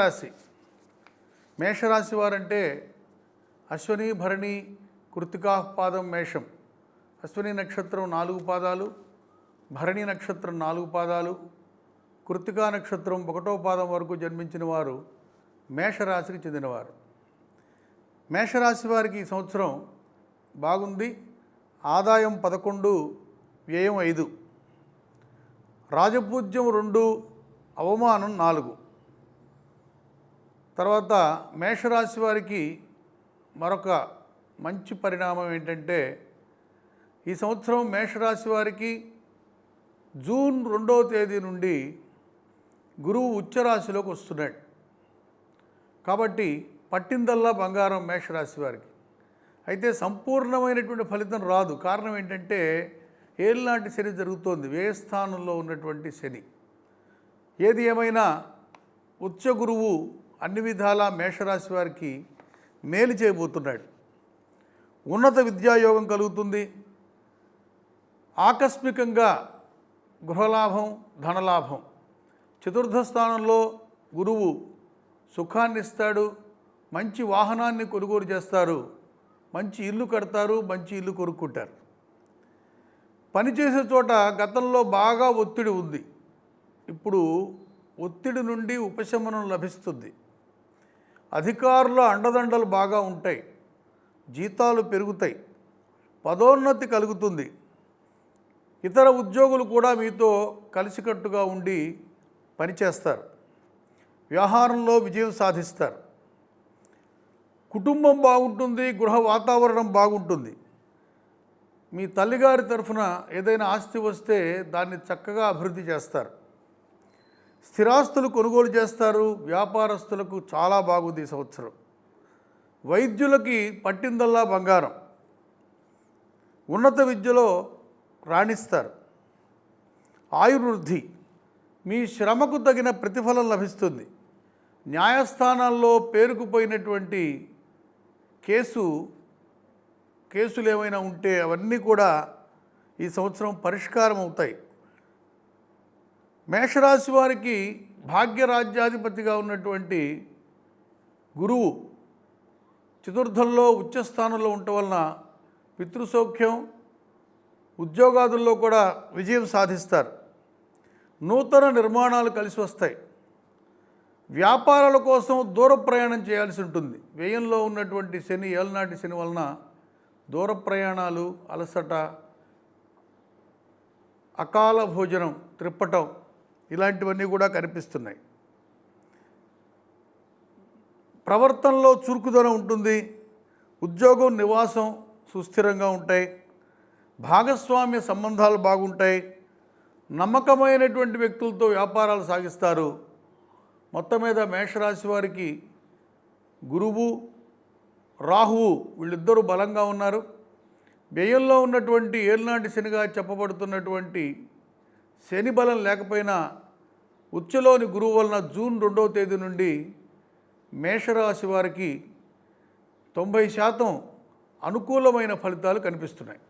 మేషరాశి. మేషరాశి వారంటే అశ్విని భరణి కృత్తికా పాదం మేషం. అశ్విని నక్షత్రం 4 పాదాలు, భరణి నక్షత్రం 4 పాదాలు, కృత్తికా నక్షత్రం 1వ పాదం వరకు జన్మించిన వారు మేషరాశికి చెందినవారు. మేషరాశి వారికి ఈ సంవత్సరం బాగుంది. ఆదాయం 11, వ్యయం 5, రాజపూజ్యం 2, అవమానం 4. తర్వాత మేషరాశి వారికి మరొక మంచి పరిణామం ఏంటంటే, ఈ సంవత్సరం మేషరాశి వారికి జూన్ 2వ తేదీ నుండి గురువు ఉచ్చరాశిలోకి వస్తున్నాడు. కాబట్టి పట్టిందల్లా బంగారం మేషరాశి వారికి. అయితే సంపూర్ణమైనటువంటి ఫలితం రాదు. కారణం ఏంటంటే, ఏలినాటి శని జరుగుతోంది, వ్యయస్థానంలో ఉన్నటువంటి శని. ఏది ఏమైనా ఉచ్చ గురువు అన్ని విధాలా మేషరాశి వారికి మేలు చేయబోతున్నాడు. ఉన్నత విద్యాయోగం కలుగుతుంది. ఆకస్మికంగా గృహలాభం, ధనలాభం. చతుర్థ స్థానంలో గురువు సుఖాన్ని ఇస్తాడు. మంచి వాహనాన్ని కొనుగోలు చేస్తారు, మంచి ఇల్లు కడతారు, మంచి ఇల్లు కొనుక్కుంటారు. పనిచేసే చోట గతంలో బాగా ఒత్తిడి ఉంది, ఇప్పుడు ఒత్తిడి నుండి ఉపశమనం లభిస్తుంది. అధికారుల అండదండలు బాగా ఉంటాయి, జీతాలు పెరుగుతాయి, పదోన్నతి కలుగుతుంది. ఇతర ఉద్యోగులు కూడా మీతో కలిసికట్టుగా ఉండి పనిచేస్తారు. వ్యవహారంలో విజయం సాధిస్తారు. కుటుంబం బాగుంటుంది, గృహ వాతావరణం బాగుంటుంది. మీ తల్లిగారి తరఫున ఏదైనా ఆస్తి వస్తే దాన్ని చక్కగా అభివృద్ధి చేస్తారు. స్థిరాస్తులు కొనుగోలు చేస్తారు. వ్యాపారస్తులకు చాలా బాగుంది ఈ సంవత్సరం. వైద్యులకి పట్టిందల్లా బంగారం. ఉన్నత విద్యలో రాణిస్తారు. ఆయుర్వృద్ధి. మీ శ్రమకు తగిన ప్రతిఫలం లభిస్తుంది. న్యాయస్థానాల్లో పేరుకుపోయినటువంటి కేసులు ఏమైనా ఉంటే అవన్నీ కూడా ఈ సంవత్సరం పరిష్కారం అవుతాయి. మేషరాశి వారికి భాగ్యరాజ్యాధిపతిగా ఉన్నటువంటి గురువు చతుర్థంలో ఉచ్చస్థానంలో ఉండటం వలన పితృసౌఖ్యం, ఉద్యోగాదుల్లో కూడా విజయం సాధిస్తారు. నూతన నిర్మాణాలు కలిసి వస్తాయి. వ్యాపారాల కోసం దూర ప్రయాణం చేయాల్సి ఉంటుంది. వ్యయంలో ఉన్నటువంటి శని, ఏలనాటి శని వలన దూర ప్రయాణాలు, అలసట, అకాల భోజనం, త్రిప్పటం ఇలాంటివన్నీ కూడా కనిపిస్తున్నాయి. ప్రవర్తనలో చురుకుదనం ఉంటుంది. ఉద్యోగం, నివాసం సుస్థిరంగా ఉంటాయి. భాగస్వామ్య సంబంధాలు బాగుంటాయి. నమ్మకమైనటువంటి వ్యక్తులతో వ్యాపారాలు సాగిస్తారు. మొత్తం మీద మేషరాశి వారికి గురువు, రాహువు వీళ్ళిద్దరూ బలంగా ఉన్నారు. వ్యయంలో ఉన్నటువంటి ఏలినాటి శనిగా చెప్పబడుతున్నటువంటి శని బలం లేకపోయినా ఉచ్చలోని గురువు వలన జూన్ 2వ తేదీ నుండి మేషరాశి వారికి 90% అనుకూలమైన ఫలితాలు కనిపిస్తున్నాయి.